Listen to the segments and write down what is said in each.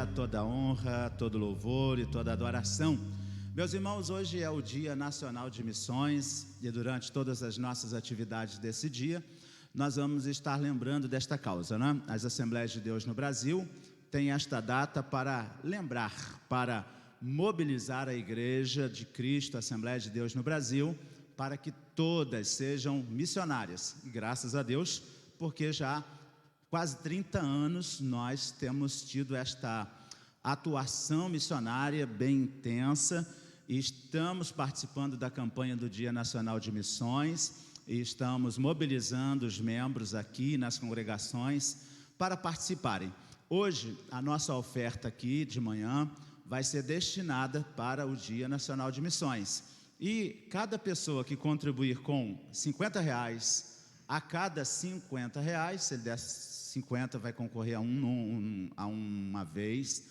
glória, toda honra, todo louvor e toda adoração. Meus irmãos, hoje é o Dia Nacional de Missões e durante todas as nossas atividades desse dia, nós vamos estar lembrando desta causa, né? As Assembleias de Deus no Brasil têm esta data para lembrar, para mobilizar a Igreja de Cristo, a Assembleia de Deus no Brasil, para que todas sejam missionárias. E graças a Deus, porque já quase 30 anos nós temos tido esta atuação missionária bem intensa e estamos participando da campanha do Dia Nacional de Missões e estamos mobilizando os membros aqui nas congregações para participarem. Hoje, a nossa oferta aqui de manhã vai ser destinada para o Dia Nacional de Missões. E cada pessoa que contribuir com R$50, a cada R$50, se ele der 50 vai concorrer a uma vez.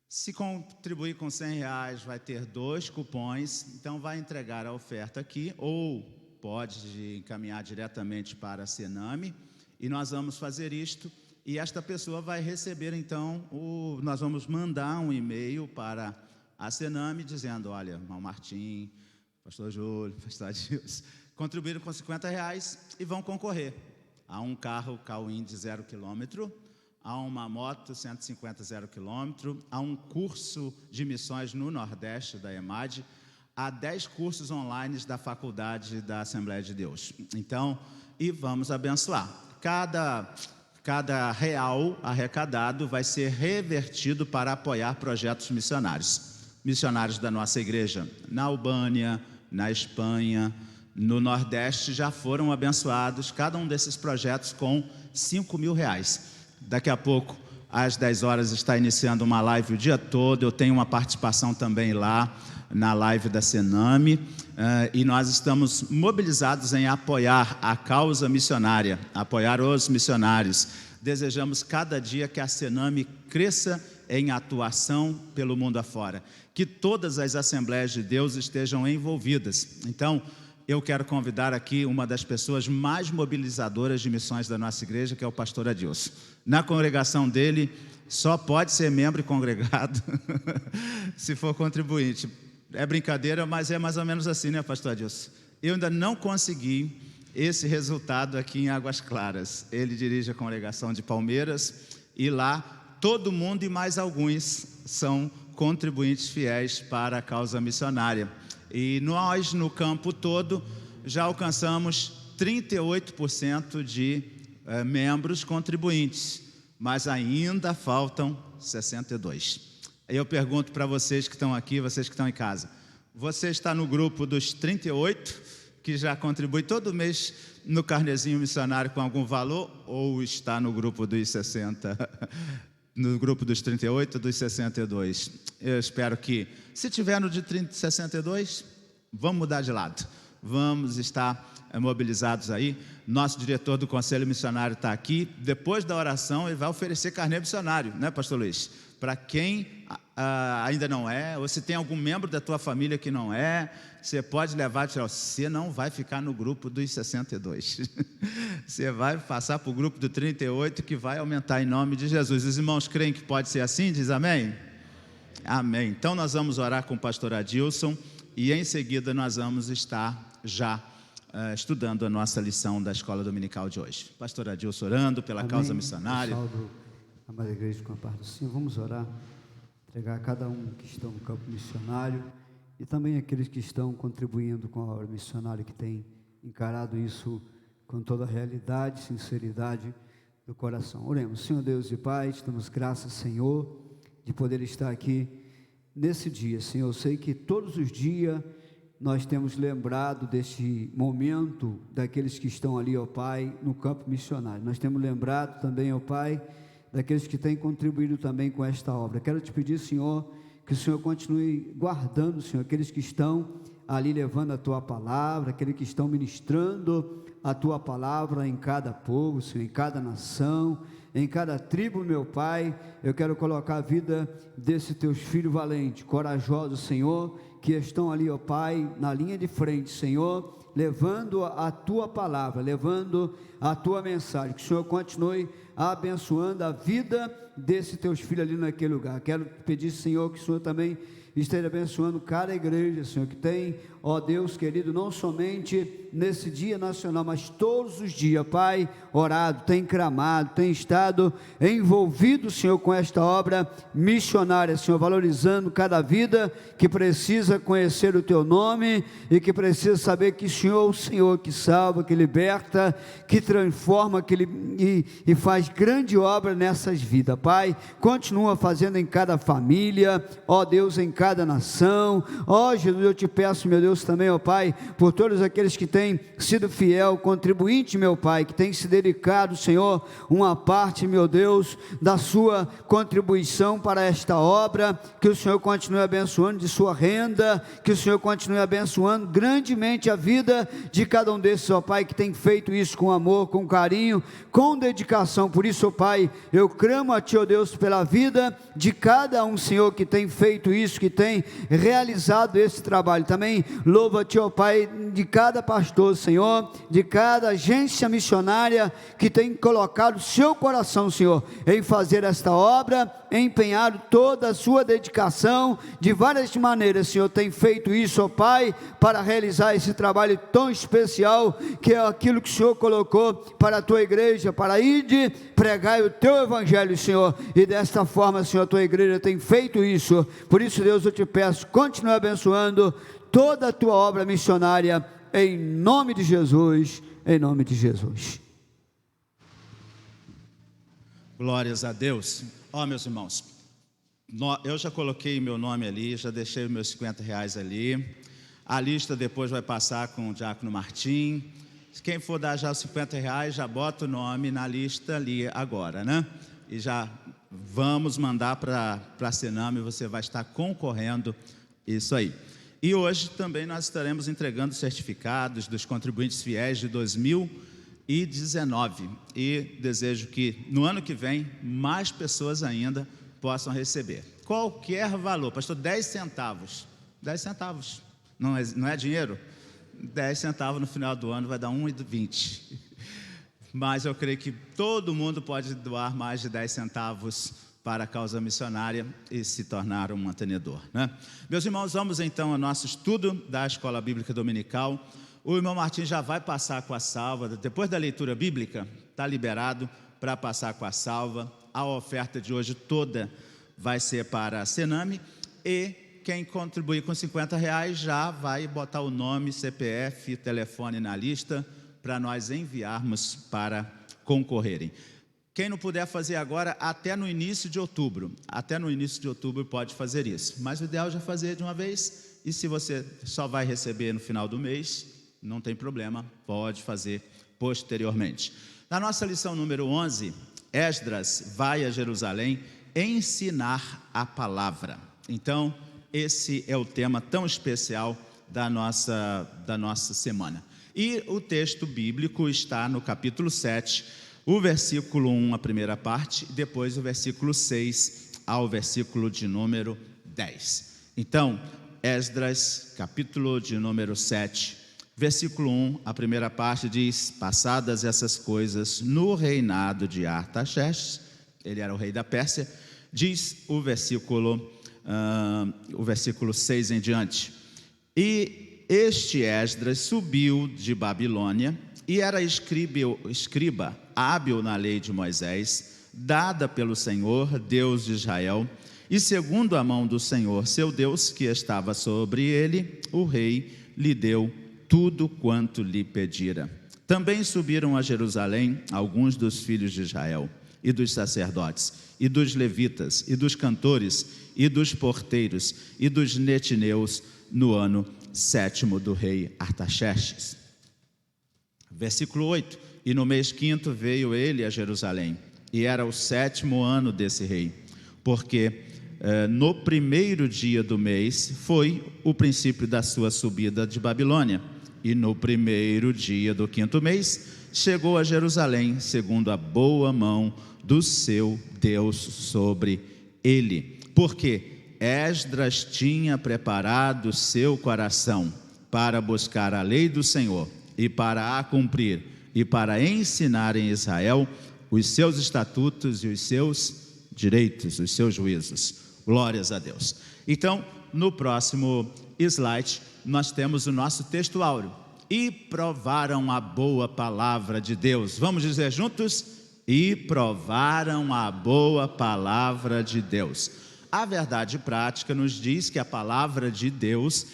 Se contribuir com R$100, vai ter 2 cupons. Então vai entregar a oferta aqui, ou pode encaminhar diretamente para a Sename. E nós vamos fazer isto. E esta pessoa vai receber, então, nós vamos mandar um e-mail para a Sename dizendo: olha, irmão Martim, pastor Júlio, pastor Adilson, contribuíram com R$50 e vão concorrer a um carro Cauim de 0 km, a uma moto 150 0 km, a um curso de missões no Nordeste da EMAD, a 10 cursos online da Faculdade da Assembleia de Deus. Então, e vamos abençoar. Cada real arrecadado vai ser revertido para apoiar projetos missionários da nossa igreja na Albânia, na Espanha, no Nordeste. Já foram abençoados cada um desses projetos com R$5.000. Daqui a pouco, às 10 horas, está iniciando uma live o dia todo. Eu tenho uma participação também lá na live da Sename, e nós estamos mobilizados em apoiar a causa missionária, apoiar os missionários. Desejamos cada dia que a Sename cresça em atuação pelo mundo afora, que todas as Assembleias de Deus estejam envolvidas. Então, eu quero convidar aqui uma das pessoas mais mobilizadoras de missões da nossa igreja, que é o pastor Adilson. Na congregação dele, só pode ser membro e congregado se for contribuinte. É brincadeira, mas é mais ou menos assim, né, pastor Adilson? Eu ainda não consegui esse resultado aqui em Águas Claras. Ele dirige a congregação de Palmeiras e lá todo mundo e mais alguns são contribuintes fiéis para a causa missionária. E nós, no campo todo, já alcançamos 38% de membros contribuintes, mas ainda faltam 62%. Aí eu pergunto para vocês que estão aqui, vocês que estão em casa: você está no grupo dos 38, que já contribui todo mês no carnezinho missionário com algum valor, ou está no grupo dos 60, no grupo dos 38, dos 62? Eu espero que, se tiver no de 62, vamos mudar de lado. Vamos estar mobilizados aí. Nosso diretor do Conselho Missionário está aqui. Depois da oração, ele vai oferecer carnê missionário, né, pastor Luiz? Para quem ainda não é, ou se tem algum membro da tua família que não é, você pode levar, você não vai ficar no grupo dos 62. Você vai passar para o grupo do 38, que vai aumentar em nome de Jesus. Os irmãos creem que pode ser assim? Diz amém? Amém. Então nós vamos orar com o pastor Adilson e em seguida nós vamos estar já estudando a nossa lição da escola dominical de hoje. Pastor Adilson orando pela amém. Causa missionária. Eu saldo a amada igreja com a paz do Senhor. Vamos orar, entregar a cada um que estão no campo missionário e também aqueles que estão contribuindo com a obra missionária, que tem encarado isso com toda a realidade, sinceridade do coração. Oremos. Senhor Deus e Pai, te damos graças, Senhor, de poder estar aqui nesse dia. Senhor, eu sei que todos os dias nós temos lembrado deste momento daqueles que estão ali, ó Pai, no campo missionário. Nós temos lembrado também, ó Pai, daqueles que têm contribuído também com esta obra. Quero te pedir, Senhor, que o Senhor continue guardando, Senhor, aqueles que estão ali levando a tua palavra, aqueles que estão ministrando a tua palavra em cada povo, Senhor, em cada nação, em cada tribo, meu Pai. Eu quero colocar a vida desses teus filhos valentes, corajosos, Senhor, que estão ali, ó Pai, na linha de frente, Senhor, levando a tua palavra, levando a tua mensagem. Que o Senhor continue abençoando a vida desses teus filhos ali naquele lugar. Quero pedir, Senhor, que o Senhor também esteja abençoando cada igreja, Senhor, que tem, ó Deus querido, não somente nesse dia nacional, mas todos os dias, Pai, orado, tem clamado, tem estado envolvido, Senhor, com esta obra missionária, Senhor, valorizando cada vida que precisa conhecer o Teu nome e que precisa saber que o Senhor que salva, que liberta, que transforma, e faz grande obra nessas vidas, Pai. Continua fazendo em cada família, ó Deus, em cada nação. Ó Jesus, eu te peço, meu Deus, também, ó Pai, por todos aqueles que têm sido fiel, contribuinte, meu Pai, que têm se dedicado, Senhor, uma parte, meu Deus, da sua contribuição para esta obra. Que o Senhor continue abençoando de sua renda, que o Senhor continue abençoando grandemente a vida de cada um desses, ó Pai, que tem feito isso com amor, com carinho, com dedicação. Por isso, ó Pai, eu clamo a Ti, ó Deus, pela vida de cada um, Senhor, que tem feito isso, que tem realizado esse trabalho. Também louva-Te, ó Pai, de cada pastor, Senhor, de cada agência missionária que tem colocado seu coração, Senhor, em fazer esta obra, empenhado toda a sua dedicação, de várias maneiras, Senhor, tem feito isso, ó Pai, para realizar esse trabalho tão especial, que é aquilo que o Senhor colocou para a Tua igreja, para ir de pregar o Teu evangelho, Senhor, e desta forma, Senhor, a Tua igreja tem feito isso. Por isso, Deus, eu te peço, continue abençoando toda a Tua obra missionária, em nome de Jesus, em nome de Jesus. Glórias a Deus. Ó, meus irmãos, eu já coloquei meu nome ali, já deixei os meus R$50 ali. A lista depois vai passar com o Diácono Martim. Quem for dar já os R$50, já bota o nome na lista ali agora, né? E já vamos mandar para a Sename, você vai estar concorrendo, isso aí. E hoje também nós estaremos entregando certificados dos contribuintes fiéis de 2019. E desejo que no ano que vem, mais pessoas ainda possam receber. Qualquer valor, pastor, 10 centavos. 10 centavos, não é dinheiro? 10 centavos no final do ano vai dar 1,20. Mas eu creio que todo mundo pode doar mais de 10 centavos para a causa missionária e se tornar um mantenedor, né? Meus irmãos, vamos então ao nosso estudo da Escola Bíblica Dominical. O irmão Martim já vai passar com a salva, depois da leitura bíblica, está liberado para passar com a salva. A oferta de hoje toda vai ser para a Sename, e quem contribuir com R$50 já vai botar o nome, CPF, telefone na lista, para nós enviarmos para concorrerem. Quem não puder fazer agora, até no início de outubro pode fazer isso, mas o ideal é já fazer de uma vez. E se você só vai receber no final do mês, não tem problema, pode fazer posteriormente. Na nossa lição número 11, Esdras vai a Jerusalém ensinar a palavra. Então, esse é o tema tão especial da nossa semana. E o texto bíblico está no capítulo 7, o versículo 1, a primeira parte, e depois o versículo 6 ao versículo de número 10. Então, Esdras, capítulo de número 7, versículo 1, a primeira parte diz: passadas essas coisas no reinado de Artaxerxes, ele era o rei da Pérsia, diz o versículo 6 em diante: e este Esdras subiu de Babilônia, e era escriba hábil na lei de Moisés, dada pelo Senhor, Deus de Israel, e segundo a mão do Senhor, seu Deus, que estava sobre ele, o rei lhe deu tudo quanto lhe pedira. Também subiram a Jerusalém alguns dos filhos de Israel, e dos sacerdotes, e dos levitas, e dos cantores, e dos porteiros, e dos netineus, no ano 7º do rei Artaxerxes. Versículo 8: e no mês 5º veio ele a Jerusalém, e era o 7º ano desse rei, porque no primeiro dia do mês foi o princípio da sua subida de Babilônia. E no primeiro dia do 5º mês, chegou a Jerusalém, segundo a boa mão do seu Deus sobre ele. Porque Esdras tinha preparado seu coração para buscar a lei do Senhor e para a cumprir e para ensinar em Israel os seus estatutos e os seus direitos, os seus juízos. Glórias a Deus. Então, no próximo slide, nós temos o nosso texto áureo. E provaram a boa palavra de Deus. Vamos dizer juntos? E provaram a boa palavra de Deus. A verdade prática nos diz que a palavra de Deus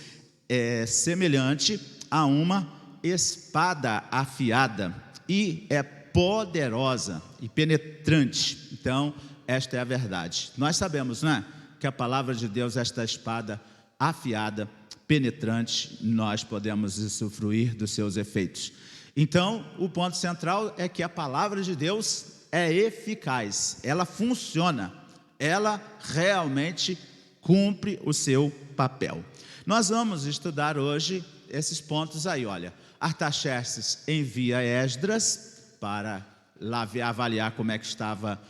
é semelhante a uma espada afiada e é poderosa e penetrante. Então, esta é a verdade. Nós sabemos, não é? Que a palavra de Deus é esta espada afiada, penetrante, nós podemos usufruir dos seus efeitos. Então, o ponto central é que a palavra de Deus é eficaz, ela funciona, ela realmente cumpre o seu papel. Nós vamos estudar hoje esses pontos aí, olha. Artaxerxes envia Esdras para lá avaliar como é que estava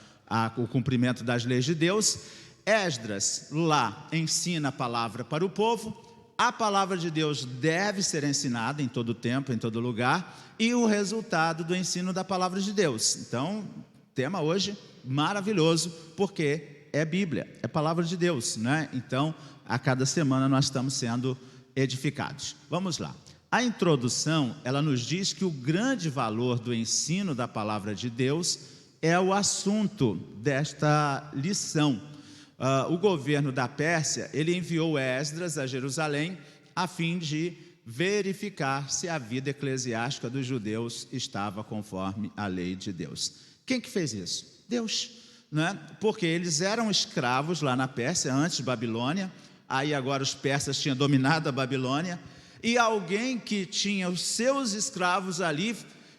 o cumprimento das leis de Deus. Esdras lá ensina a palavra para o povo. A palavra de Deus deve ser ensinada em todo tempo, em todo lugar, e o resultado do ensino da palavra de Deus. Então, tema hoje maravilhoso, porque é Bíblia, é palavra de Deus, né? Então, a cada semana nós estamos sendo edificados. Vamos lá. A introdução, ela nos diz que o grande valor do ensino da palavra de Deus é o assunto desta lição. O governo da Pérsia, ele enviou Esdras a Jerusalém a fim de verificar se a vida eclesiástica dos judeus estava conforme a lei de Deus. Quem que fez isso? Deus, né? Porque eles eram escravos lá na Pérsia, antes de Babilônia, aí agora os persas tinham dominado a Babilônia, e alguém que tinha os seus escravos ali,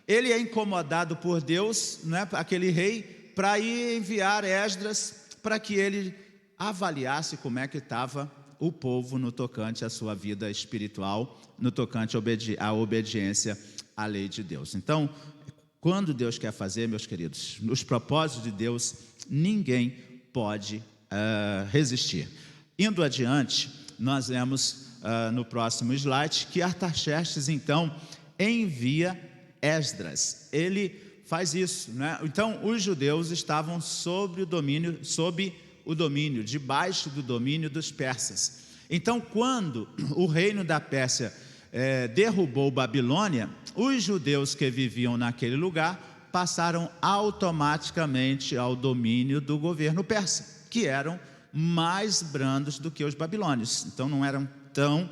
ele é incomodado por Deus, né, aquele rei, para ir enviar Esdras para que ele avaliasse como é que estava o povo no tocante à sua vida espiritual, no tocante à obediência à lei de Deus. Então, quando Deus quer fazer, meus queridos, nos propósitos de Deus, ninguém pode resistir. Indo adiante, nós vemos no próximo slide que Artaxerxes, então, envia Esdras. Ele faz isso, né? Então, os judeus estavam debaixo do domínio dos persas. Então, quando o reino da Pérsia derrubou Babilônia, os judeus que viviam naquele lugar passaram automaticamente ao domínio do governo persa, que eram mais brandos do que os babilônios. Então, não eram tão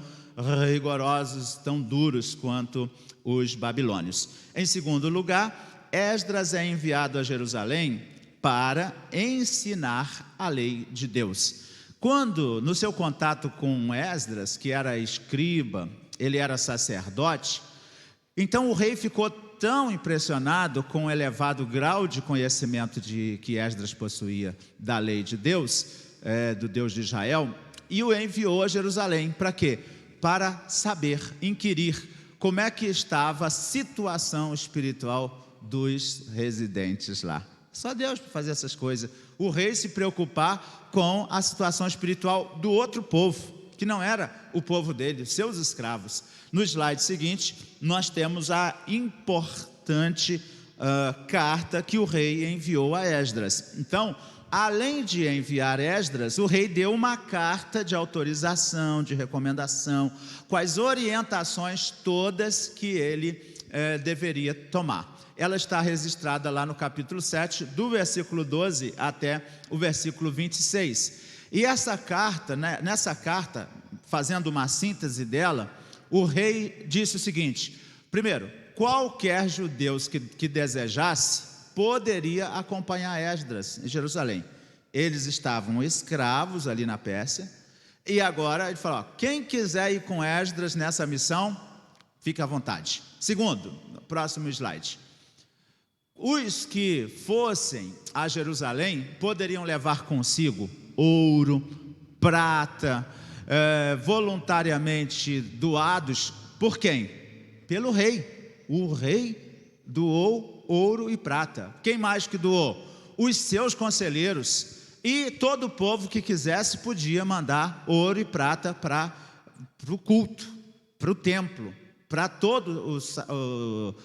rigorosos, tão duros quanto os babilônios. Em segundo lugar, Esdras é enviado a Jerusalém para ensinar a lei de Deus. Quando, no seu contato com Esdras, que era escriba, ele era sacerdote, então o rei ficou tão impressionado com o elevado grau de conhecimento que Esdras possuía da lei de Deus, do Deus de Israel, e o enviou a Jerusalém. Para quê? Para saber, inquirir como é que estava a situação espiritual dos residentes lá. Só Deus para fazer essas coisas. O rei se preocupar com a situação espiritual do outro povo, que não era o povo dele, seus escravos. No slide seguinte, nós temos a importante carta que o rei enviou a Esdras. Então, além de enviar Esdras, o rei deu uma carta de autorização, de recomendação, com as orientações todas que ele deveria tomar. Ela está registrada lá no capítulo 7, do versículo 12 até o versículo 26. E essa carta, né, nessa carta, fazendo uma síntese dela, o rei disse o seguinte: primeiro, qualquer judeu que desejasse, poderia acompanhar Esdras em Jerusalém. Eles estavam escravos ali na Pérsia, e agora ele falou: quem quiser ir com Esdras nessa missão, fique à vontade. Segundo, próximo slide. Os que fossem a Jerusalém poderiam levar consigo ouro, prata, voluntariamente doados por quem? Pelo rei. O rei doou ouro e prata. Quem mais que doou? Os seus conselheiros. E todo o povo que quisesse podia mandar ouro e prata para o culto, para o templo, para todos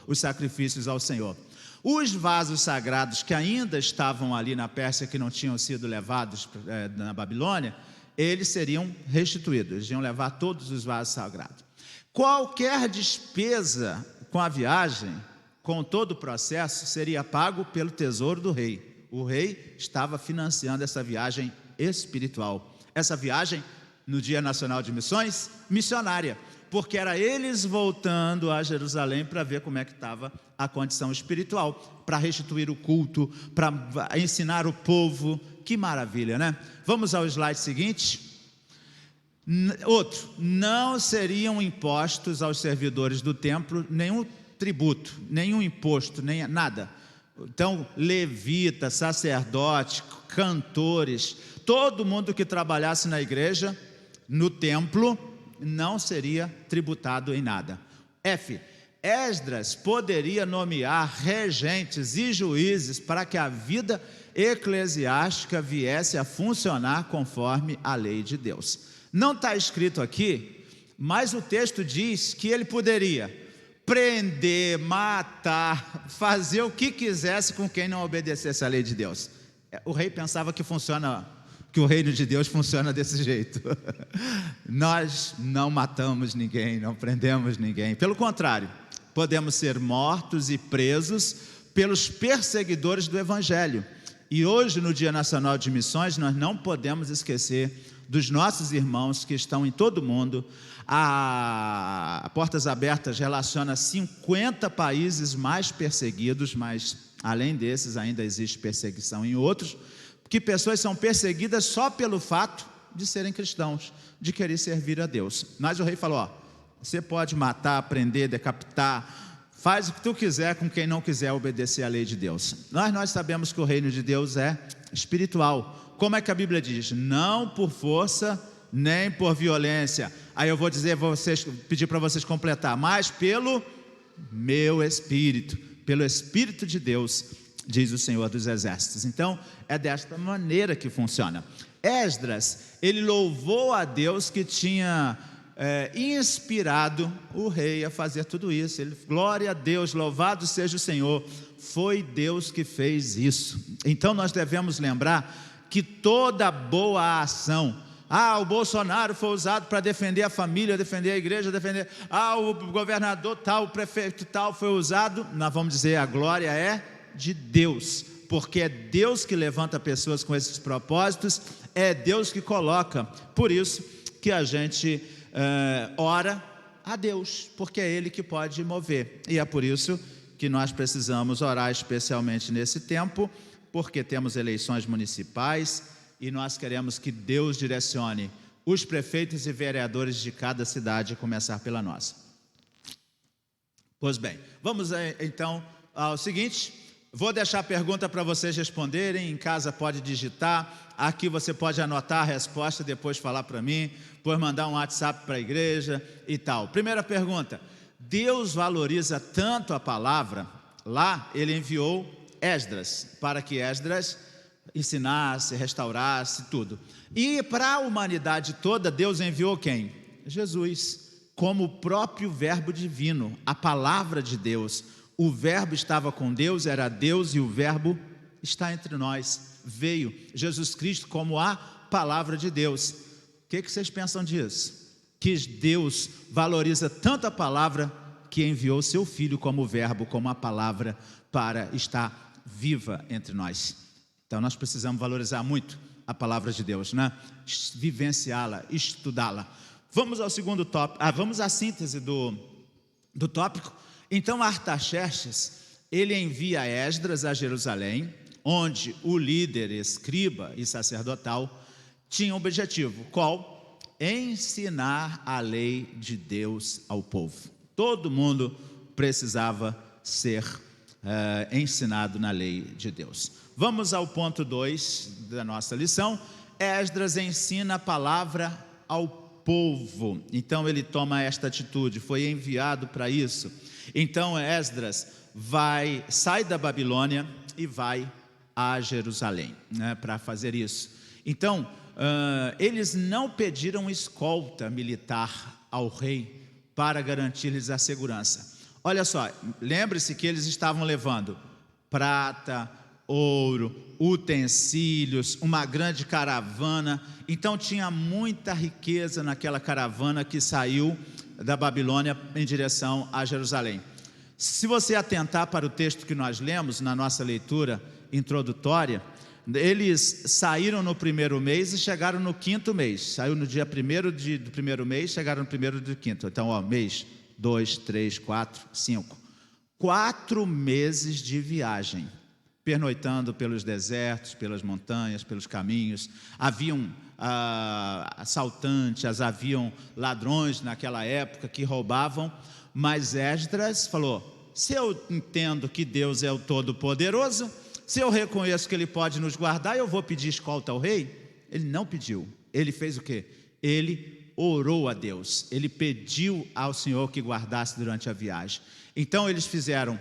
os sacrifícios ao Senhor. Os vasos sagrados que ainda estavam ali na Pérsia, que não tinham sido levados na Babilônia, eles seriam restituídos, eles iam levar todos os vasos sagrados. Qualquer despesa com a viagem, com todo o processo, seria pago pelo tesouro do rei. O rei estava financiando essa viagem espiritual. Essa viagem, no Dia Nacional de Missões, missionária, porque era eles voltando a Jerusalém para ver como é que estava a condição espiritual, para restituir o culto, para ensinar o povo. Que maravilha, né? Vamos ao slide seguinte. Outro, não seriam impostos aos servidores do templo nenhum tributo, nenhum imposto, nem nada. Então, levita, sacerdote, cantores, todo mundo que trabalhasse na igreja, no templo, não seria tributado em nada. F. Esdras poderia nomear regentes e juízes para que a vida eclesiástica viesse a funcionar conforme a lei de Deus. Não está escrito aqui, mas o texto diz que ele poderia prender, matar, fazer o que quisesse com quem não obedecesse à lei de Deus. O rei pensava que o reino de Deus funciona desse jeito. Nós não matamos ninguém, não prendemos ninguém. Pelo contrário, podemos ser mortos e presos pelos perseguidores do Evangelho. E hoje, no Dia Nacional de Missões, nós não podemos esquecer dos nossos irmãos que estão em todo o mundo. A Portas Abertas relaciona 50 países mais perseguidos, mas além desses ainda existe perseguição em outros, que pessoas são perseguidas só pelo fato de serem cristãos, de querer servir a Deus. Mas o rei falou, você pode matar, prender, decapitar, faz o que tu quiser com quem não quiser obedecer à lei de Deus. Nós sabemos que o reino de Deus é espiritual. Como é que a Bíblia diz? Não por força, nem por violência. Aí eu vou pedir para vocês completar, mas pelo meu Espírito, pelo Espírito de Deus, diz o Senhor dos Exércitos. Então, é desta maneira que funciona. Esdras, ele louvou a Deus que tinha inspirado o rei a fazer tudo isso. Ele, glória a Deus, louvado seja o Senhor, foi Deus que fez isso. Então, nós devemos lembrar que toda boa ação, o Bolsonaro foi usado para defender a família, defender a igreja, o governador tal, o prefeito tal foi usado, nós vamos dizer, a glória é de Deus, porque é Deus que levanta pessoas com esses propósitos, é Deus que coloca. Por isso que a gente ora a Deus, porque é Ele que pode mover, e é por isso que nós precisamos orar especialmente nesse tempo, porque temos eleições municipais e nós queremos que Deus direcione os prefeitos e vereadores de cada cidade, a começar pela nossa. Pois bem, vamos então ao seguinte, vou deixar a pergunta para vocês responderem, em casa pode digitar, aqui você pode anotar a resposta, depois falar para mim, depois mandar um WhatsApp para a igreja e tal. Primeira pergunta, Deus valoriza tanto a palavra, lá ele enviou Esdras, para que Esdras ensinasse, restaurasse tudo. E para a humanidade toda, Deus enviou quem? Jesus, como o próprio verbo divino, a palavra de Deus. O verbo estava com Deus, era Deus, e o verbo está entre nós. Veio Jesus Cristo como a palavra de Deus. O que vocês pensam disso? Que Deus valoriza tanto a palavra que enviou seu Filho como verbo, como a palavra, para estar viva entre nós. Então nós precisamos valorizar muito a palavra de Deus, né? Vivenciá-la, estudá-la. Vamos ao segundo tópico, vamos à síntese do tópico. Então Artaxerxes, ele envia Esdras a Jerusalém, onde o líder, escriba e sacerdotal tinha um objetivo, qual? Ensinar a lei de Deus ao povo. Todo mundo precisava ser ensinado na lei de Deus. Vamos ao ponto 2 da nossa lição. Esdras ensina a palavra ao povo. Então ele toma esta atitude, foi enviado para isso. Então Esdras sai da Babilônia e vai a Jerusalém, né, para fazer isso. Então eles não pediram escolta militar ao rei para garantir-lhes a segurança. Olha só, lembre-se que eles estavam levando prata, ouro, utensílios, uma grande caravana. Então tinha muita riqueza naquela caravana que saiu da Babilônia em direção a Jerusalém. Se você atentar para o texto que nós lemos na nossa leitura introdutória, eles saíram no primeiro mês e chegaram no quinto mês. Saiu no dia 1º do primeiro mês, chegaram no 1º do quinto. Então, mês 2, 3, 4, 5. 4 meses de viagem, pernoitando pelos desertos, pelas montanhas, pelos caminhos. Haviam assaltantes, haviam ladrões naquela época que roubavam, mas Esdras falou: se eu entendo que Deus é o Todo-Poderoso, se eu reconheço que Ele pode nos guardar, eu vou pedir escolta ao rei? Ele não pediu. Ele fez o quê? Ele orou a Deus. Ele pediu ao Senhor que guardasse durante a viagem. Então eles fizeram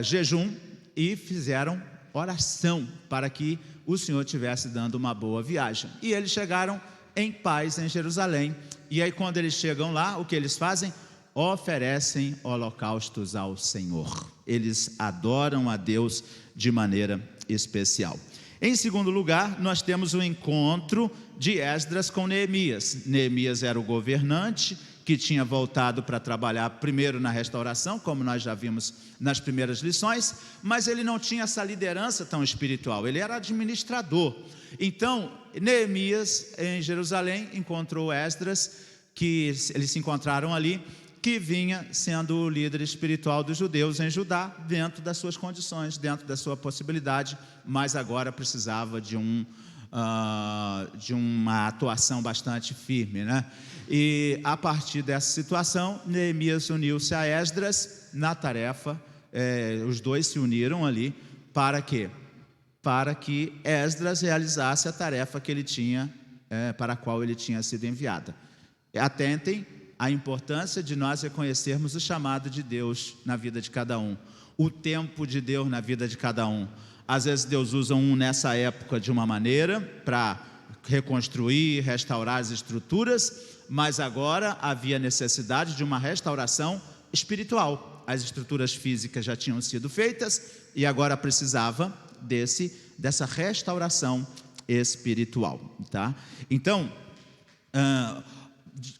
jejum e fizeram oração para que o Senhor estivesse dando uma boa viagem. E eles chegaram em paz em Jerusalém. E aí quando eles chegam lá, o que eles fazem? Oferecem holocaustos ao Senhor. Eles adoram a Deus de maneira especial. Em segundo lugar, nós temos o encontro de Esdras com Neemias. Neemias era o governante que tinha voltado para trabalhar primeiro na restauração, como nós já vimos nas primeiras lições, mas ele não tinha essa liderança tão espiritual, ele era administrador. Então, Neemias, em Jerusalém, encontrou Esdras, que eles se encontraram ali, que vinha sendo o líder espiritual dos judeus em Judá, dentro das suas condições, dentro da sua possibilidade, mas agora precisava de uma atuação bastante firme, né? E a partir dessa situação, Neemias uniu-se a Esdras na tarefa, os dois se uniram ali, para quê? Para que Esdras realizasse a tarefa que ele tinha, para a qual ele tinha sido enviado. Atentem a importância de nós reconhecermos o chamado de Deus na vida de cada um, o tempo de Deus na vida de cada um. Às vezes Deus usa nessa época de uma maneira para reconstruir, restaurar as estruturas, mas agora havia necessidade de uma restauração espiritual. As estruturas físicas já tinham sido feitas e agora precisava dessa restauração espiritual, tá? Então,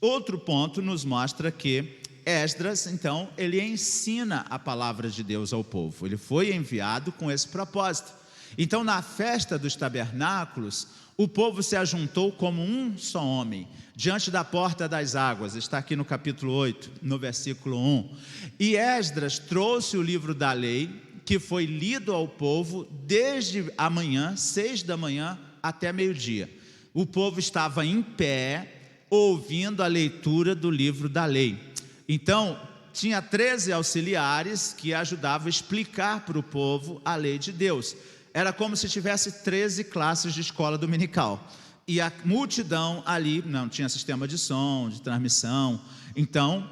outro ponto nos mostra que Esdras, então, ele ensina a palavra de Deus ao povo. Ele foi enviado com esse propósito. Então, na festa dos tabernáculos, o povo se ajuntou como um só homem, diante da porta das águas. Está aqui no capítulo 8, no versículo 1. E Esdras trouxe o livro da lei, que foi lido ao povo desde a manhã, 6 da manhã, até meio-dia. O povo estava em pé, ouvindo a leitura do livro da lei. Então, tinha 13 auxiliares que ajudavam a explicar para o povo a lei de Deus. Era como se tivesse 13 classes de escola dominical. E a multidão ali, não tinha sistema de som, de transmissão. Então,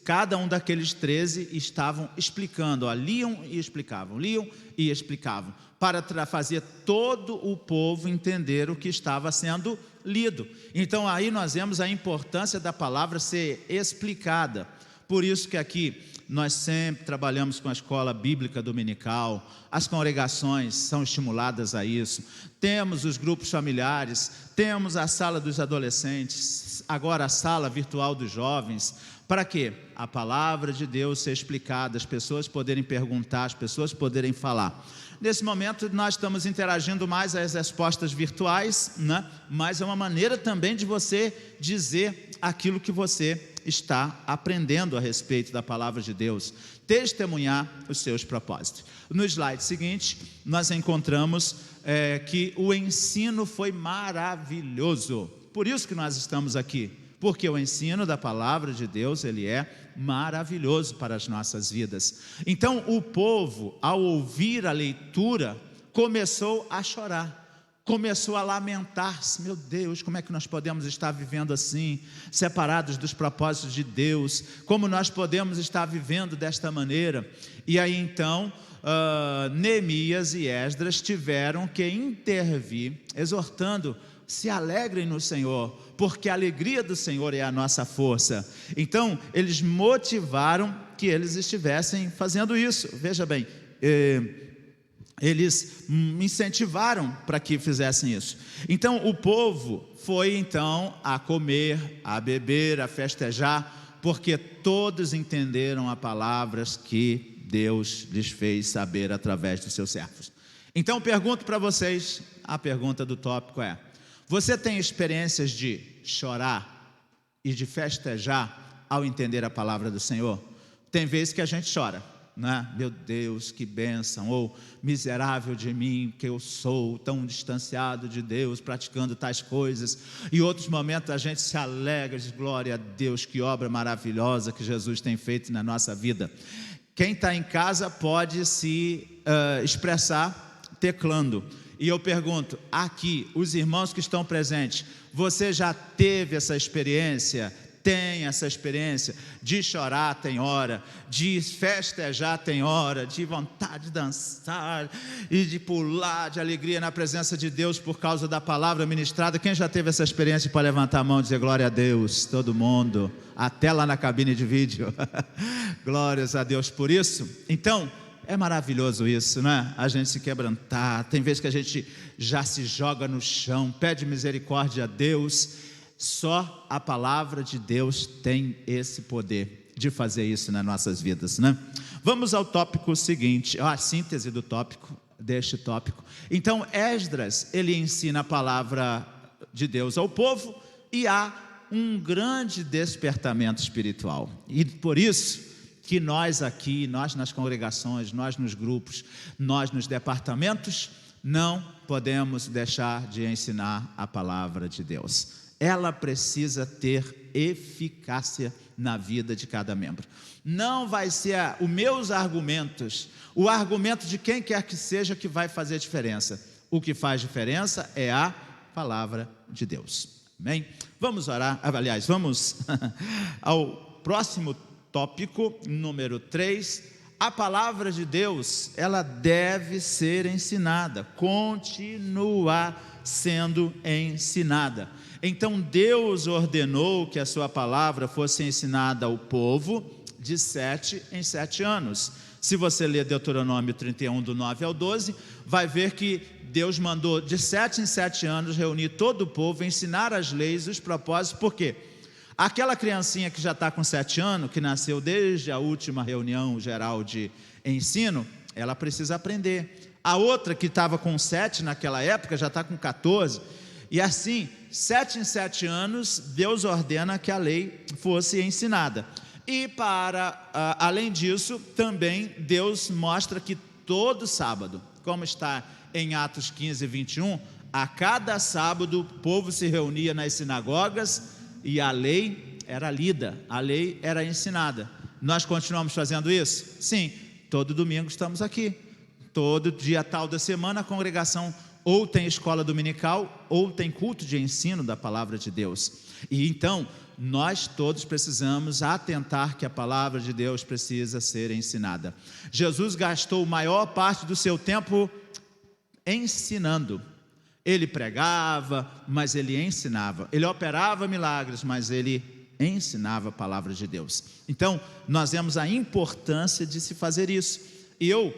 cada um daqueles 13 estavam explicando, liam e explicavam, liam e explicavam, para fazer todo o povo entender o que estava sendo lido. Então aí nós vemos a importância da palavra ser explicada. Por isso que aqui nós sempre trabalhamos com a escola bíblica dominical, as congregações são estimuladas a isso, temos os grupos familiares, temos a sala dos adolescentes, agora a sala virtual dos jovens. Para quê? A palavra de Deus ser explicada, as pessoas poderem perguntar, as pessoas poderem falar. Nesse momento nós estamos interagindo mais as respostas virtuais, né? Mas é uma maneira também de você dizer aquilo que você está aprendendo a respeito da palavra de Deus, testemunhar os seus propósitos. No slide seguinte, nós encontramos que o ensino foi maravilhoso. Por isso que nós estamos aqui, porque o ensino da palavra de Deus, ele é maravilhoso para as nossas vidas. Então o povo, ao ouvir a leitura, começou a chorar. começou a lamentar-se: meu Deus, como é que nós podemos estar vivendo assim, separados dos propósitos de Deus? Como nós podemos estar vivendo desta maneira? E aí então, Neemias e Esdras tiveram que intervir, exortando: se alegrem no Senhor, porque a alegria do Senhor é a nossa força. Então, eles motivaram que eles estivessem fazendo isso. Veja bem, eles incentivaram para que fizessem isso. Então o povo foi então a comer, a beber, a festejar, porque todos entenderam as palavras que Deus lhes fez saber através dos seus servos. Então pergunto para vocês, a pergunta do tópico é: você tem experiências de chorar e de festejar ao entender a palavra do Senhor? Tem vezes que a gente chora, né? Meu Deus, que bênção, ou miserável de mim, que eu sou tão distanciado de Deus, praticando tais coisas. E outros momentos a gente se alegra, diz: glória a Deus, que obra maravilhosa que Jesus tem feito na nossa vida. Quem está em casa pode se expressar teclando. E eu pergunto aqui, os irmãos que estão presentes, você já teve essa experiência? Tem essa experiência de chorar tem hora, de festejar tem hora, de vontade de dançar e de pular de alegria na presença de Deus por causa da palavra ministrada? Quem já teve essa experiência para levantar a mão e dizer glória a Deus? Todo mundo, até lá na cabine de vídeo. Glórias a Deus por isso. Então, é maravilhoso isso, né? A gente se quebrantar. Tem vezes que a gente já se joga no chão, pede misericórdia a Deus. Só a palavra de Deus tem esse poder de fazer isso nas nossas vidas, né? Vamos ao tópico seguinte, a síntese do tópico, deste tópico. Então, Esdras, ele ensina a palavra de Deus ao povo e há um grande despertamento espiritual. E por isso que nós aqui, nós nas congregações, nós nos grupos, nós nos departamentos, não podemos deixar de ensinar a palavra de Deus. Ela precisa ter eficácia na vida de cada membro. Não vai ser os meus argumentos, o argumento de quem quer que seja que vai fazer diferença. O que faz diferença é a palavra de Deus. Amém? Vamos orar, aliás, vamos ao próximo tópico, número 3. A palavra de Deus, ela deve ser ensinada, continuar sendo ensinada. Então Deus ordenou que a sua palavra fosse ensinada ao povo de 7 em 7 anos. Se você ler Deuteronômio 31, do 9 ao 12, vai ver que Deus mandou de 7 em 7 anos reunir todo o povo, ensinar as leis e os propósitos. Por quê? Aquela criancinha que já está com 7 anos, que nasceu desde a última reunião geral de ensino, ela precisa aprender. A outra que estava com 7 naquela época, já está com 14. E assim, 7 em 7 anos, Deus ordena que a lei fosse ensinada. E além disso, também Deus mostra que todo sábado, como está em Atos 15, 21, a cada sábado o povo se reunia nas sinagogas e a lei era lida, a lei era ensinada. Nós continuamos fazendo isso? Sim, todo domingo estamos aqui. Todo dia tal da semana a congregação ou tem escola dominical, ou tem culto de ensino da palavra de Deus. E então, nós todos precisamos atentar que a palavra de Deus precisa ser ensinada. Jesus gastou a maior parte do seu tempo ensinando. Ele pregava, mas ele ensinava. Ele operava milagres, mas ele ensinava a palavra de Deus. Então, nós vemos a importância de se fazer isso. E eu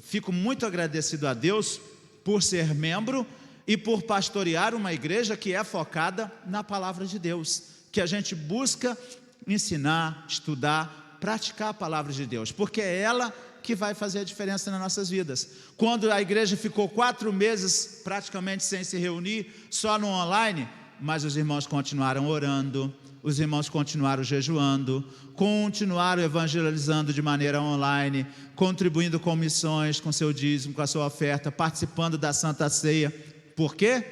fico muito agradecido a Deus por ser membro e por pastorear uma igreja que é focada na palavra de Deus, que a gente busca ensinar, estudar, praticar a palavra de Deus, porque é ela que vai fazer a diferença nas nossas vidas. Quando a igreja ficou 4 meses praticamente sem se reunir, só no online, mas os irmãos continuaram orando, os irmãos continuaram jejuando, continuaram evangelizando de maneira online, contribuindo com missões, com seu dízimo, com a sua oferta, participando da Santa Ceia. Por quê?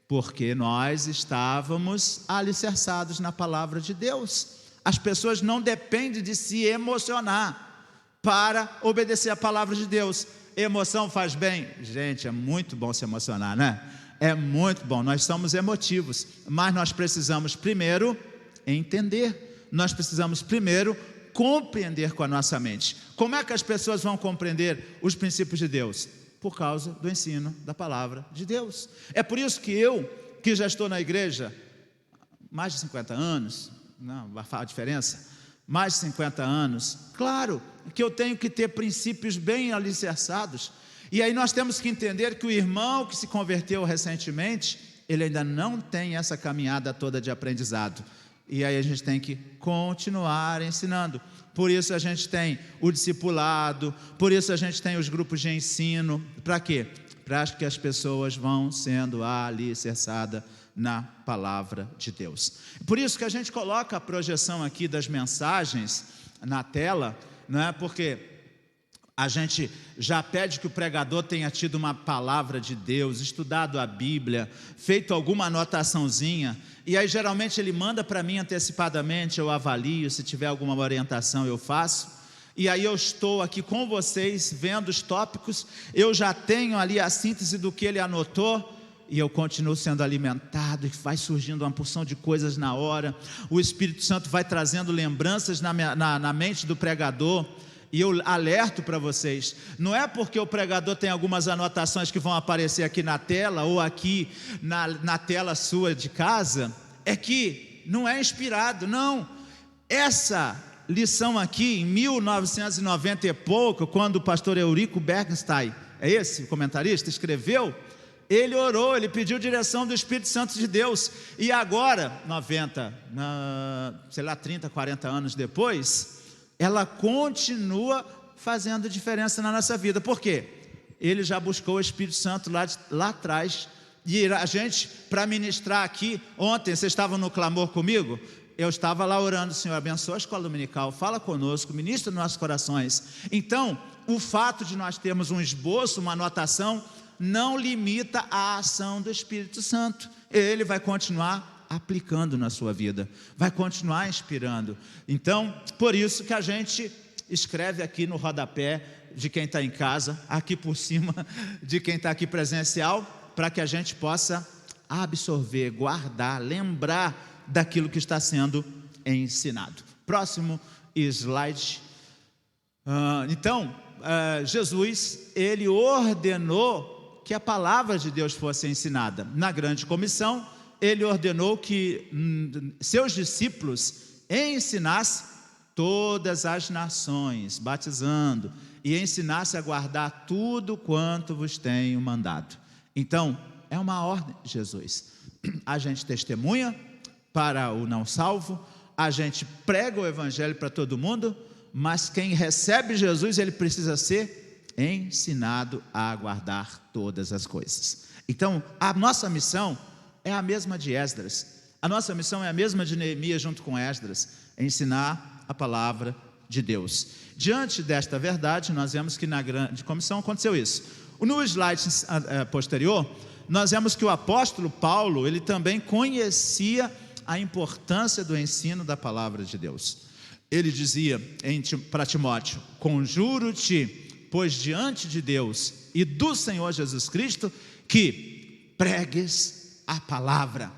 Porque nós estávamos alicerçados na palavra de Deus. As pessoas não dependem de se emocionar para obedecer a palavra de Deus. emoção faz bem. Gente, é muito bom se emocionar, né? É muito bom, nós somos emotivos, mas nós precisamos primeiro entender, nós precisamos primeiro compreender com a nossa mente. Como é que as pessoas vão compreender os princípios de Deus? Por causa do ensino da palavra de Deus. É por isso que eu, que já estou na igreja mais de 50 anos, não vai fazer a diferença, mais de 50 anos, claro que eu tenho que ter princípios bem alicerçados. E aí nós temos que entender que o irmão que se converteu recentemente, ele ainda não tem essa caminhada toda de aprendizado. E aí a gente tem que continuar ensinando. Por isso a gente tem o discipulado, por isso a gente tem os grupos de ensino. Para quê? Para que as pessoas vão sendo alicerçadas na palavra de Deus. Por isso que a gente coloca a projeção aqui das mensagens na tela, não é? Porque a gente já pede que o pregador tenha tido uma palavra de Deus, estudado a Bíblia, feito alguma anotaçãozinha, e aí geralmente ele manda para mim antecipadamente, eu avalio, se tiver alguma orientação eu faço, e aí eu estou aqui com vocês, vendo os tópicos, eu já tenho ali a síntese do que ele anotou, e eu continuo sendo alimentado, e vai surgindo uma porção de coisas na hora, o Espírito Santo vai trazendo lembranças na mente do pregador. E eu alerto para vocês, não é porque o pregador tem algumas anotações que vão aparecer aqui na tela, ou aqui na tela sua de casa, é que não é inspirado, não. Essa lição aqui, em 1990 e pouco, quando o pastor Eurico Bergstein, é esse o comentarista, escreveu, ele orou, ele pediu direção do Espírito Santo de Deus, e agora, 30, 40 anos depois, ela continua fazendo diferença na nossa vida. Por quê? Ele já buscou o Espírito Santo lá atrás, e a gente, para ministrar aqui, ontem, vocês estavam no clamor comigo? Eu estava lá orando, Senhor, abençoa a escola dominical, fala conosco, ministra nos nossos corações. Então, o fato de nós termos um esboço, uma anotação, não limita a ação do Espírito Santo. Ele vai continuar aplicando na sua vida, vai continuar inspirando. Então, por isso que a gente escreve aqui no rodapé de quem está em casa, aqui por cima de quem está aqui presencial, para que a gente possa absorver, guardar, lembrar daquilo que está sendo ensinado. Próximo slide. Jesus, ele ordenou que a palavra de Deus fosse ensinada. Na grande comissão, ele ordenou que seus discípulos ensinassem todas as nações, batizando, e ensinasse a guardar tudo quanto vos tenho mandado. Então, é uma ordem de Jesus. A gente testemunha para o não salvo, a gente prega o evangelho para todo mundo, mas quem recebe Jesus, ele precisa ser ensinado a guardar todas as coisas. Então, a nossa missão é a mesma de Esdras, a nossa missão é a mesma de Neemias junto com Esdras, ensinar a palavra de Deus. Diante desta verdade, nós vemos que na grande comissão aconteceu isso. No slide posterior, nós vemos que o apóstolo Paulo, ele também conhecia a importância do ensino da palavra de Deus. Ele dizia para Timóteo: conjuro-te, pois diante de Deus e do Senhor Jesus Cristo, que pregues a palavra.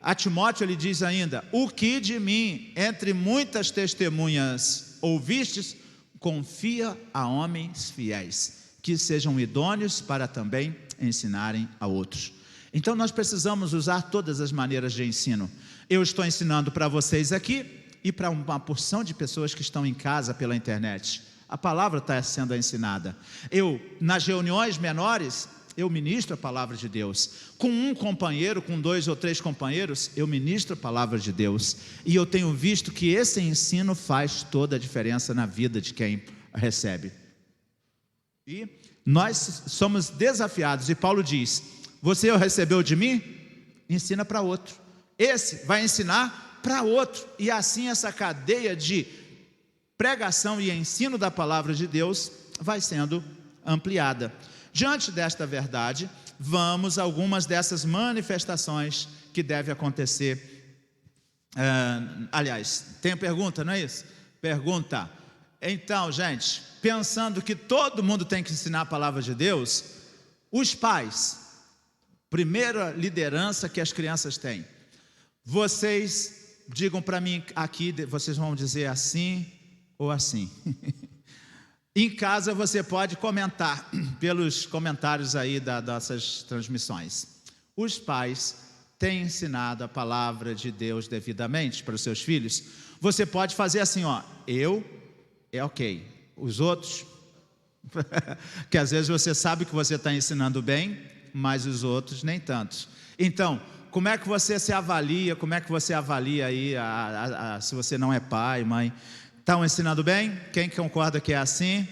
A Timóteo ele diz ainda: o que de mim, entre muitas testemunhas ouvistes, confia a homens fiéis, que sejam idôneos para também ensinarem a outros. Então nós precisamos usar todas as maneiras de ensino. Eu estou ensinando para vocês aqui e para uma porção de pessoas que estão em casa pela internet. A palavra está sendo ensinada. Nas reuniões menores, eu ministro a palavra de Deus. Com um companheiro, com 2 ou 3 companheiros, eu ministro a palavra de Deus. E eu tenho visto que esse ensino faz toda a diferença na vida de quem recebe. E nós somos desafiados, e Paulo diz: você recebeu de mim? Ensina para outro. Esse vai ensinar para outro. E assim essa cadeia de pregação e ensino da palavra de Deus vai sendo ampliada. Diante desta verdade, vamos a algumas dessas manifestações que devem acontecer. Aliás, tem a pergunta, não é isso? Pergunta: Então, gente, pensando que todo mundo tem que ensinar a palavra de Deus, os pais, primeira liderança que as crianças têm, vocês digam para mim aqui, vocês vão dizer assim ou assim. Em casa você pode comentar pelos comentários aí das nossas transmissões. Os pais têm ensinado a palavra de Deus devidamente para os seus filhos. Você pode fazer assim, ó, eu é ok, os outros, que às vezes você sabe que você está ensinando bem, mas os outros nem tanto. Então, como é que você se avalia, como é que você avalia aí, se você não é pai, mãe, estão ensinando bem? Quem concorda que é assim?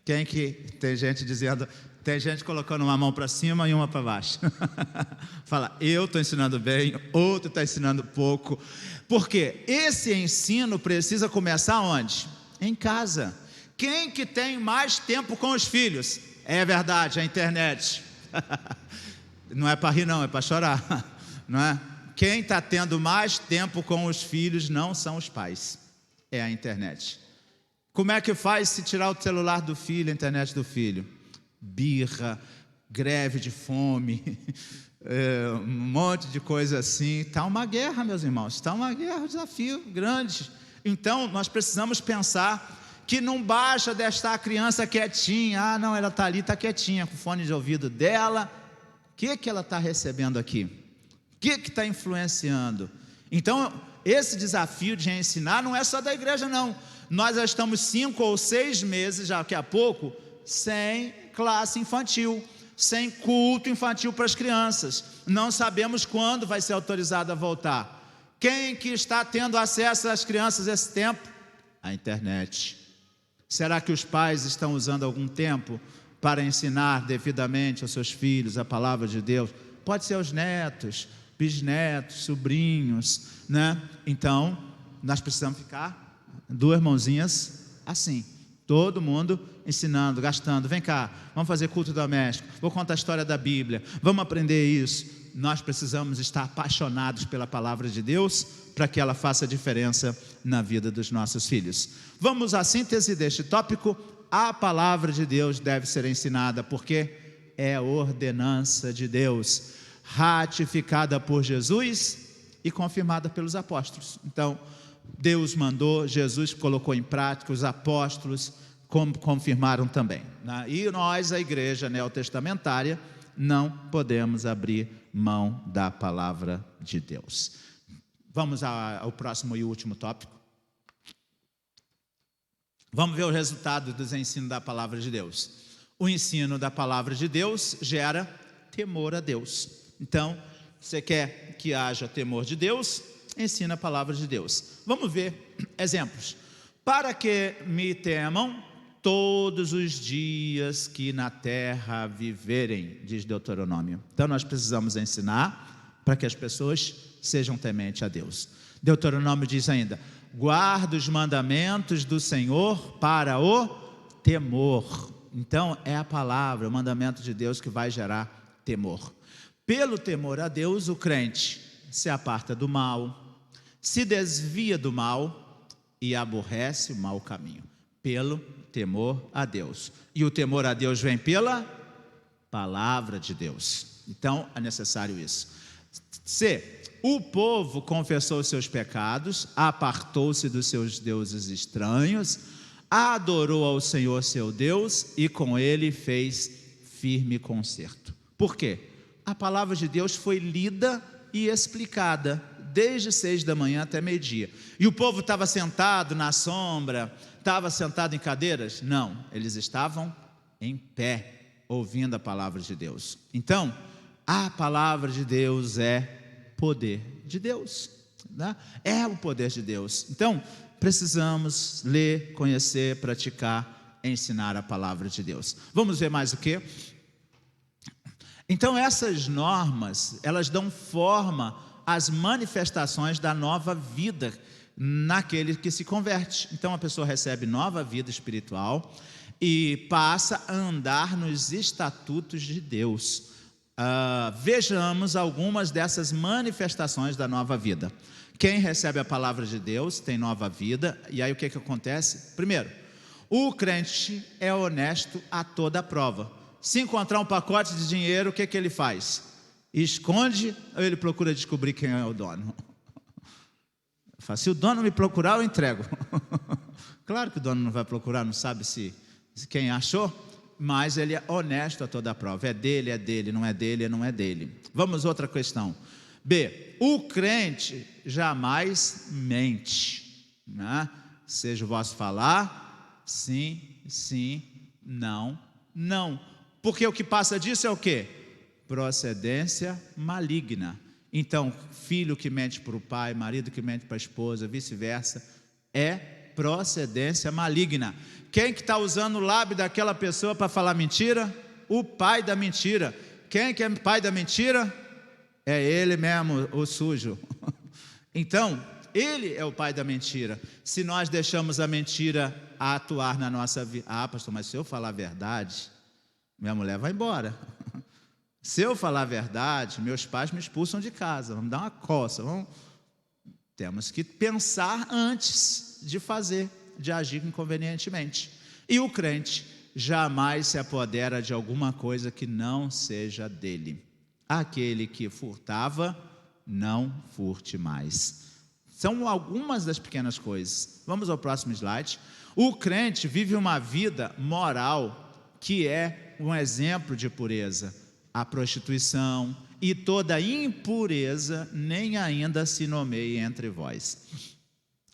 Quem que, tem gente dizendo, tem gente colocando uma mão para cima e uma para baixo. Fala, eu estou ensinando bem, outro está ensinando pouco. Porque esse ensino precisa começar onde? Em casa. Quem que tem mais tempo com os filhos? É verdade, a internet. Não é para rir não, é para chorar, não é? Quem está tendo mais tempo com os filhos não são os pais, é a internet. Como é que faz se tirar o celular do filho, a internet do filho? Birra, greve de fome, um monte de coisa assim. Está uma guerra, meus irmãos, está uma guerra, um desafio grande. Então, nós precisamos pensar que não basta deixar a criança quietinha. Ah, não, ela está ali, está quietinha, com o fone de ouvido dela. O que ela está recebendo aqui? O que está influenciando? Então, esse desafio de ensinar não é só da igreja, não. Nós já estamos 5 ou 6 meses, já daqui a pouco, sem classe infantil, sem culto infantil para as crianças. Não sabemos quando vai ser autorizado a voltar. Quem que está tendo acesso às crianças esse tempo? A internet. Será que os pais estão usando algum tempo para ensinar devidamente aos seus filhos a palavra de Deus? Pode ser aos netos, bisnetos, sobrinhos, né? Então, nós precisamos ficar 2 mãozinhas assim, todo mundo ensinando, gastando. Vem cá, vamos fazer culto doméstico, vou contar a história da Bíblia, vamos aprender isso. Nós precisamos estar apaixonados pela palavra de Deus para que ela faça diferença na vida dos nossos filhos. Vamos à síntese deste tópico. A palavra de Deus deve ser ensinada porque é ordenança de Deus, ratificada por Jesus e confirmada pelos apóstolos. Então, Deus mandou, Jesus colocou em prática, os apóstolos confirmaram também, né? E nós, a igreja neotestamentária, não podemos abrir mão da palavra de Deus. Vamos ao próximo e último tópico. Vamos ver o resultado dos ensinos da palavra de Deus. O ensino da palavra de Deus gera temor a Deus. Então, você quer que haja temor de Deus? Ensina a palavra de Deus. Vamos ver exemplos. Para que me temam todos os dias que na terra viverem, diz Deuteronômio. Então nós precisamos ensinar para que as pessoas sejam tementes a Deus. Deuteronômio diz ainda, guarda os mandamentos do Senhor para o temor. Então é a palavra, o mandamento de Deus que vai gerar temor. Pelo temor a Deus, o crente se aparta do mal, se desvia do mal e aborrece o mau caminho, pelo temor a Deus. E o temor a Deus vem pela palavra de Deus. Então é necessário isso. C. O povo confessou os seus pecados, apartou-se dos seus deuses estranhos, adorou ao Senhor seu Deus e com ele fez firme concerto. Por quê? A palavra de Deus foi lida e explicada desde 6 da manhã até meio-dia. E o povo estava sentado na sombra, estava sentado em cadeiras? Não, eles estavam em pé, ouvindo a palavra de Deus. Então, a palavra de Deus é poder de Deus, né? É o poder de Deus. Então, precisamos ler, conhecer, praticar, ensinar a palavra de Deus. Vamos ver mais o quê? Então, essas normas, elas dão forma às manifestações da nova vida naquele que se converte. Então, a pessoa recebe nova vida espiritual e passa a andar nos estatutos de Deus. Vejamos algumas dessas manifestações da nova vida. Quem recebe a palavra de Deus tem nova vida. E aí o que acontece? Primeiro, O crente é honesto a toda prova. Se encontrar um pacote de dinheiro, o que ele faz? Esconde ou ele procura descobrir quem é o dono? Se o dono me procurar, eu entrego. Claro que o dono não vai procurar, não sabe se quem achou, mas ele é honesto a toda prova. É dele, não é dele, não é dele. Vamos a outra questão. B, o crente jamais mente, né? Seja o vosso falar, sim, sim, não, não. Porque o que passa disso é o quê? Procedência maligna. Então, filho que mente para o pai, marido que mente para a esposa, vice-versa, é procedência maligna. Quem que está usando o lábio daquela pessoa para falar mentira? O pai da mentira. Quem que é o pai da mentira? É ele mesmo, o sujo. Então, ele é o pai da mentira. Se nós deixamos a mentira atuar na nossa vida, pastor, mas se eu falar a verdade, minha mulher vai embora. Se eu falar a verdade, meus pais me expulsam de casa, vamos dar uma coça. Temos que pensar antes de fazer, de agir inconvenientemente. E o crente jamais se apodera de alguma coisa que não seja dele. Aquele que furtava, não furte mais. São algumas das pequenas coisas. Vamos ao próximo slide. O crente vive uma vida moral que é um exemplo de pureza. A prostituição e toda impureza nem ainda se nomeie entre vós.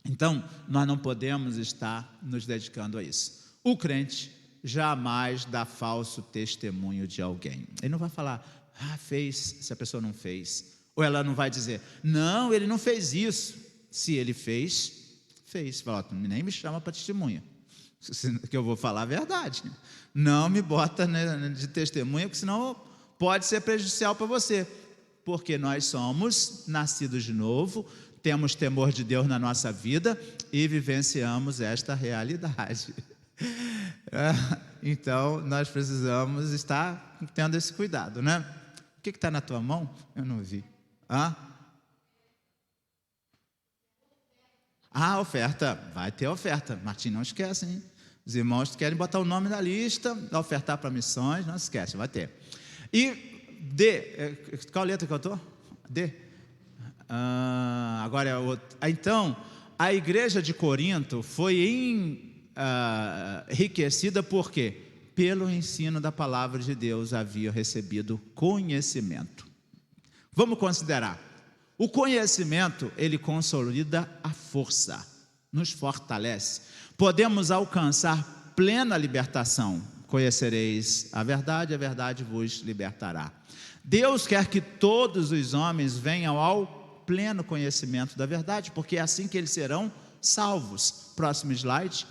Então, nós não podemos estar nos dedicando a isso. O crente jamais dá falso testemunho de alguém. Ele não vai falar, fez, se a pessoa não fez. Ou ela não vai dizer, não, ele não fez isso. Se ele fez, fez. Fala, nem me chama para testemunha, que eu vou falar a verdade. Não me bota de testemunha, porque senão pode ser prejudicial para você. Porque nós somos nascidos de novo, temos temor de Deus na nossa vida e vivenciamos esta realidade. Então, nós precisamos estar tendo esse cuidado, né? O que está na tua mão? Eu não vi. Oferta. Vai ter oferta. Martim, não esquece, hein? Os irmãos querem botar o nome na lista, ofertar para missões, não esquece, vai ter. E D, qual letra que eu estou? D. Agora é outra. Então, a igreja de Corinto foi enriquecida por quê? Pelo ensino da palavra de Deus havia recebido conhecimento. Vamos considerar. O conhecimento, ele consolida a força, nos fortalece. Podemos alcançar plena libertação. Conhecereis a verdade vos libertará. Deus quer que todos os homens venham ao pleno conhecimento da verdade, porque é assim que eles serão salvos. Próximo slide.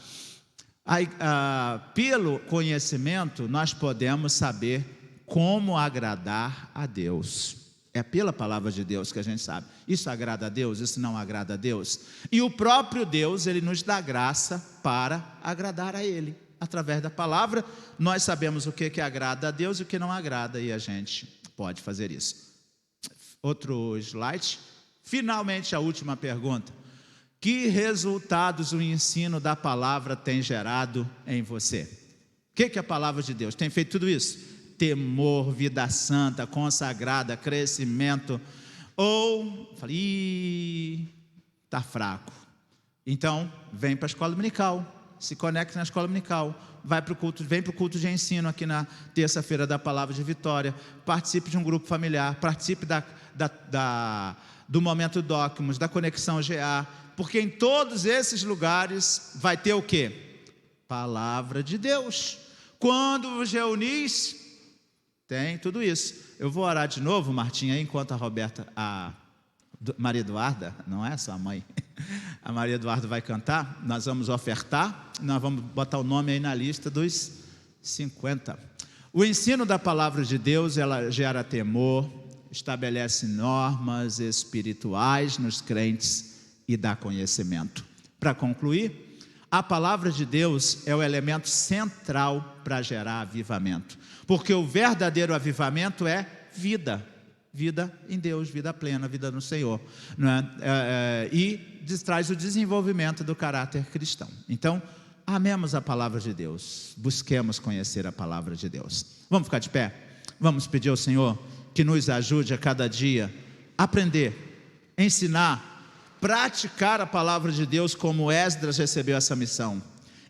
Pelo conhecimento, nós podemos saber como agradar a Deus. É pela palavra de Deus que a gente sabe. Isso agrada a Deus, isso não agrada a Deus. E o próprio Deus, ele nos dá graça para agradar a Ele. Através da palavra, nós sabemos o que agrada a Deus e o que não agrada, e a gente pode fazer isso. Outro slide. Finalmente, a última pergunta. Que resultados o ensino da palavra tem gerado em você? O que a palavra de Deus tem feito tudo isso? Temor, vida santa, consagrada, crescimento. Ou, falei, está fraco. Então, vem para a escola dominical. Se conecte na escola dominical, vem para o culto de ensino aqui na terça-feira da Palavra de Vitória, participe de um grupo familiar, participe do Momento Docmos, da Conexão GA, porque em todos esses lugares vai ter o quê? Palavra de Deus. Quando vos reunis, tem tudo isso. Eu vou orar de novo, Martinha, enquanto a Roberta, Maria Eduarda, não é sua mãe, a Maria Eduarda vai cantar, nós vamos ofertar, nós vamos botar o nome aí na lista dos 50. O ensino da palavra de Deus, ela gera temor, estabelece normas espirituais nos crentes e dá conhecimento. Para concluir, a palavra de Deus é o elemento central para gerar avivamento, porque o verdadeiro avivamento é vida em Deus, vida plena, vida no Senhor, não é? E traz o desenvolvimento do caráter cristão. Então, amemos a palavra de Deus, busquemos conhecer a palavra de Deus. Vamos ficar de pé? Vamos pedir ao Senhor que nos ajude a cada dia a aprender, ensinar, praticar a palavra de Deus como Esdras recebeu essa missão.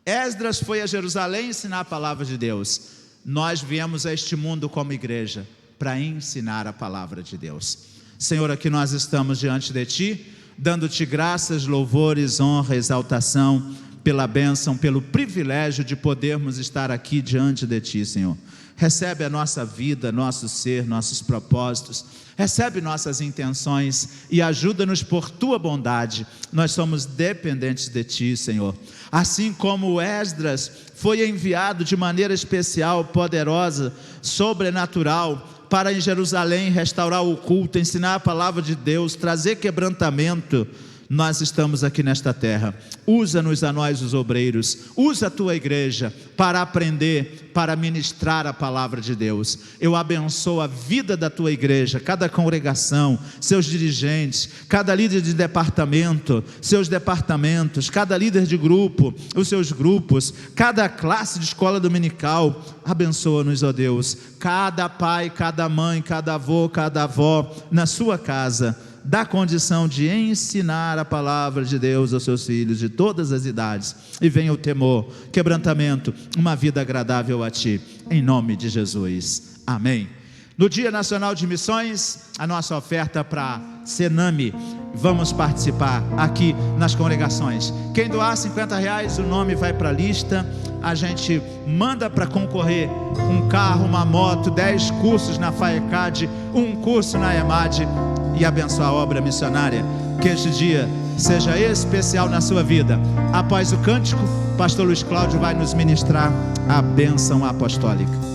Esdras foi a Jerusalém ensinar a palavra de Deus. Nós viemos a este mundo como igreja para ensinar a palavra de Deus. Senhor, aqui nós estamos diante de Ti, dando-Te graças, louvores, honra, exaltação, pela bênção, pelo privilégio de podermos estar aqui diante de Ti, Senhor. Recebe a nossa vida, nosso ser, nossos propósitos, recebe nossas intenções e ajuda-nos por Tua bondade. Nós somos dependentes de Ti, Senhor. Assim como Esdras foi enviado de maneira especial, poderosa, sobrenatural, para em Jerusalém restaurar o culto, ensinar a palavra de Deus, trazer quebrantamento, nós estamos aqui nesta terra. Usa-nos a nós os obreiros, usa a Tua igreja para aprender, para ministrar a palavra de Deus. Eu abençoo a vida da Tua igreja, cada congregação, seus dirigentes, cada líder de departamento, seus departamentos, cada líder de grupo, os seus grupos, cada classe de escola dominical. Abençoa-nos, ó Deus, cada pai, cada mãe, cada avô, cada avó, na sua casa, dá condição de ensinar a palavra de Deus aos seus filhos de todas as idades, e venha o temor, quebrantamento, uma vida agradável a Ti, em nome de Jesus, amém. No Dia Nacional de Missões, a nossa oferta para Sename, vamos participar aqui nas congregações. Quem doar R$50, o nome vai para a lista, a gente manda para concorrer um carro, uma moto, 10 cursos na FAECAD, um curso na EMAD, e abençoar a obra missionária. Que este dia seja especial na sua vida. Após o cântico, o pastor Luiz Cláudio vai nos ministrar a bênção apostólica.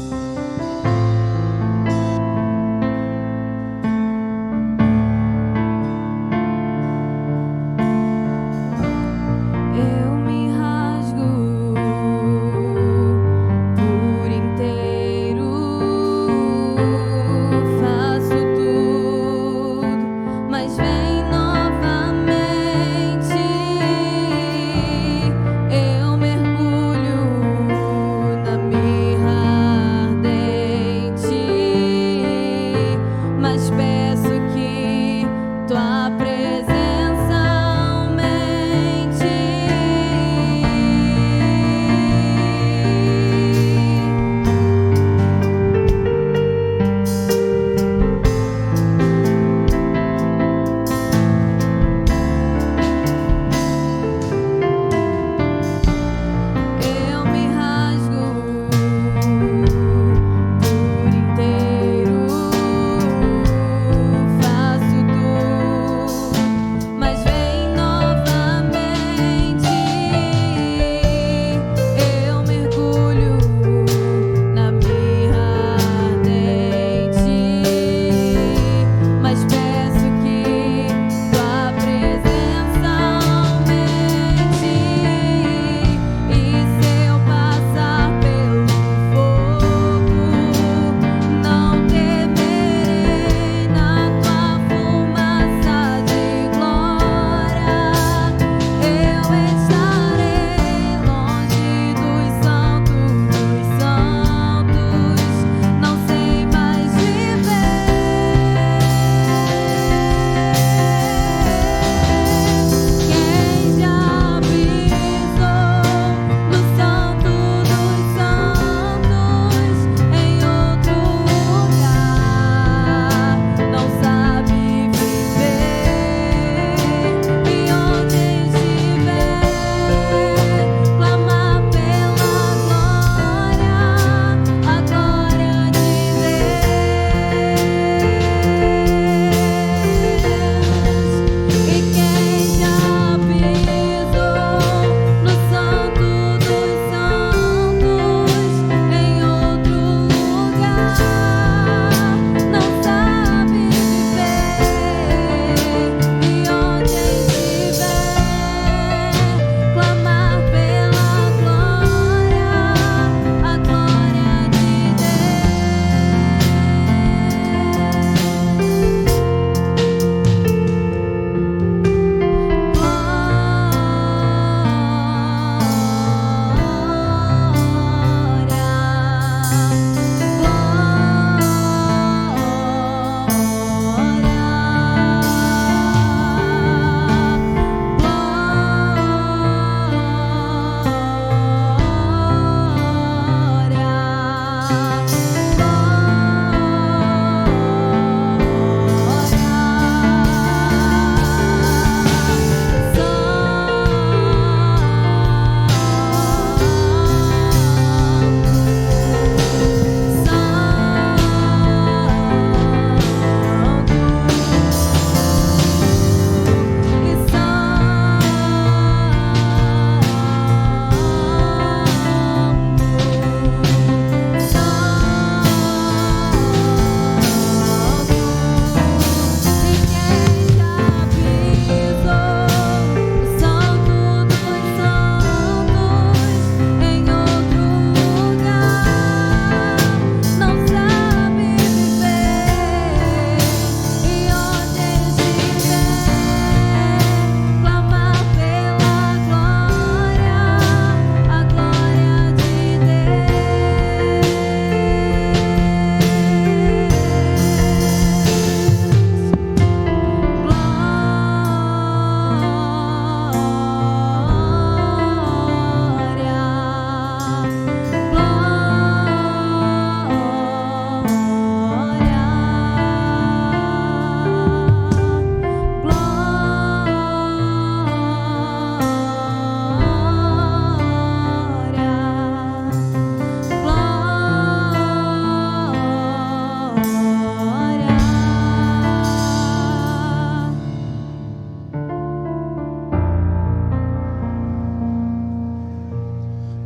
Eu mergulho na mirra.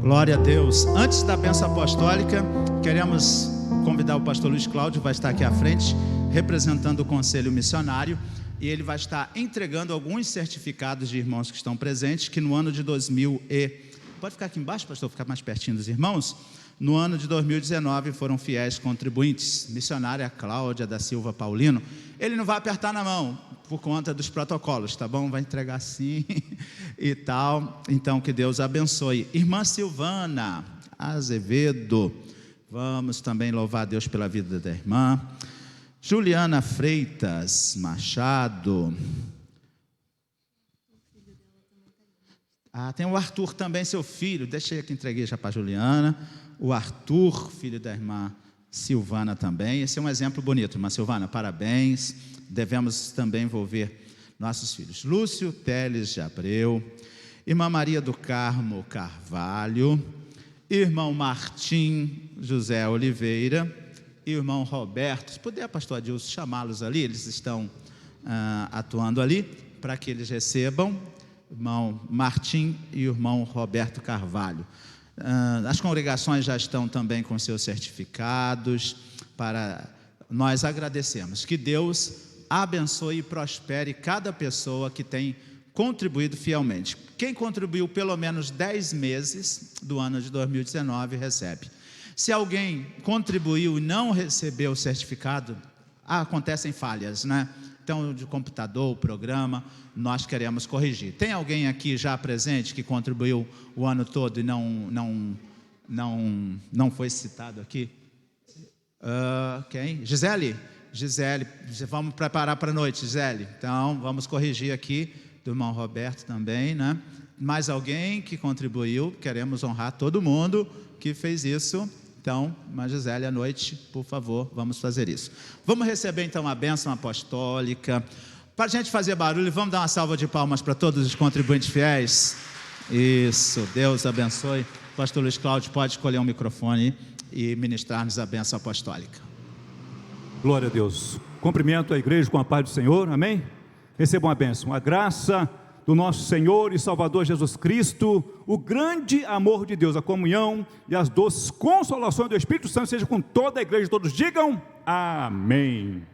Glória a Deus. Antes da bênção apostólica, queremos convidar o pastor Luiz Cláudio, vai estar aqui à frente, representando o Conselho Missionário, e ele vai estar entregando alguns certificados de irmãos que estão presentes, que no ano de 2000 Pode ficar aqui embaixo, pastor, ficar mais pertinho dos irmãos? No ano de 2019 foram fiéis contribuintes. Missionária Cláudia da Silva Paulino. Ele não vai apertar na mão, por conta dos protocolos, tá bom? Vai entregar assim e tal. Então, que Deus abençoe. Irmã Silvana Azevedo, vamos também louvar a Deus pela vida da irmã. Juliana Freitas Machado. Tem o Arthur também, seu filho. Deixei aqui, entreguei já para a Juliana. O Arthur, filho da irmã Silvana também. Esse é um exemplo bonito, irmã Silvana, parabéns. Devemos também envolver nossos filhos. Lúcio Teles de Abreu, irmã Maria do Carmo Carvalho, irmão Martim José Oliveira, irmão Roberto. Se puder, pastor Adilson, chamá-los ali, eles estão atuando ali, para que eles recebam, irmão Martim e irmão Roberto Carvalho. As congregações já estão também com seus certificados, para nós agradecermos. Que Deus abençoe e prospere cada pessoa que tem contribuído fielmente. Quem contribuiu pelo menos 10 meses do ano de 2019 recebe. Se alguém contribuiu e não recebeu o certificado, acontecem falhas, né? Então, de computador, o programa, nós queremos corrigir. Tem alguém aqui já presente que contribuiu o ano todo e não foi citado aqui? Quem? Gisele, vamos preparar para a noite, Gisele. Então, vamos corrigir aqui, do irmão Roberto também, né? Mais alguém que contribuiu, queremos honrar todo mundo que fez isso. Então, irmã Gisele, à noite, por favor, vamos fazer isso. Vamos receber então a bênção apostólica. Para a gente fazer barulho, vamos dar uma salva de palmas para todos os contribuintes fiéis. Isso, Deus abençoe. Pastor Luiz Cláudio pode escolher um microfone e ministrar-nos a bênção apostólica. Glória a Deus. Cumprimento a igreja com a paz do Senhor, amém? Recebam a bênção, a graça do nosso Senhor e Salvador Jesus Cristo, o grande amor de Deus, a comunhão e as doces consolações do Espírito Santo seja com toda a igreja, todos digam amém.